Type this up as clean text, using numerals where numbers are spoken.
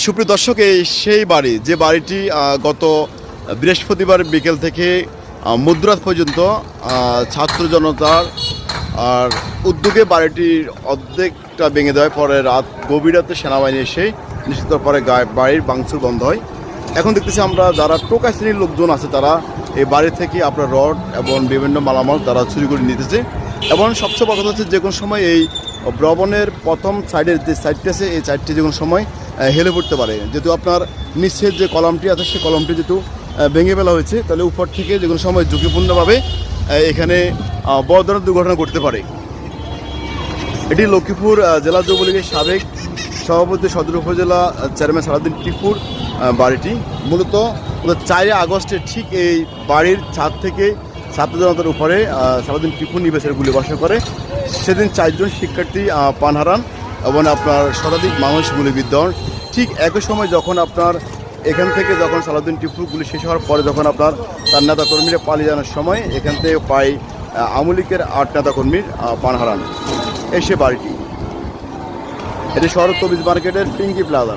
সুপ্রিয় দর্শক, এই সেই বাড়ি যে বাড়িটি গত বৃহস্পতিবার বিকেল থেকে মধ্যরাত পর্যন্ত ছাত্র জনতার আর উদ্যোগে বাড়িটির অর্ধেকটা ভেঙে দেওয়ার পরে গভীর রাতে সেনাবাহিনী এসে নিশ্চিত পরে বাড়ির ভাঙচুর বন্ধ হয়। এখন দেখতেছি আমরা যারা টোকা শ্রেণীর লোকজন আছে তারা এই বাড়ি থেকে আপনার রড এবং বিভিন্ন মালামাল তারা চুরি করে নিতেছে। এবং সবচেয়ে বড় কথা হচ্ছে যে কোনো সময় এই ভবনের প্রথম সাইডের যে সাইডটি আছে এই সাইডটি যে কোনো সময় হেলে পড়তে পারে। যেহেতু আপনার নিচের যে কলামটি আছে সেই কলামটি যেহেতু ভেঙে ফেলা হয়েছে, তাহলে উপর থেকে যে কোনো সময় ঝুঁকিপূর্ণভাবে এখানে বড় ধরনের দুর্ঘটনা ঘটতে পারে। এটি লক্ষ্মীপুর জেলা যুবলীগের সাবেক সভাপতি সদর উপজেলা চেয়ারম্যান সালাউদ্দিন টিপুর বাড়িটি। মূলত 4 আগস্টে ঠিক এই বাড়ির ছাদ থেকে ছাত্র জনতার উপরে সালাউদ্দিন টিপু নিবেশের গুলি বর্ষণ করে। সেদিন 4 জন শিক্ষার্থী প্রাণ হারান এবং আপনার শতাধিক মানুষ গুলিবিদ্ধ হন। ঠিক একই সময় যখন আপনার এখান থেকে যখন সালাউদ্দিন টিপুর গুলি শেষ হওয়ার পরে যখন আপনার তার নেতাকর্মীরা পালিয়ে যাওয়ার সময় এখান থেকে প্রায় আওয়ামী লীগের 8 নেতাকর্মীর প্রাণ হারান। সে বাড়িটি এটি শহর তবিজ মার্কেটের পিঙ্কি প্লাজা।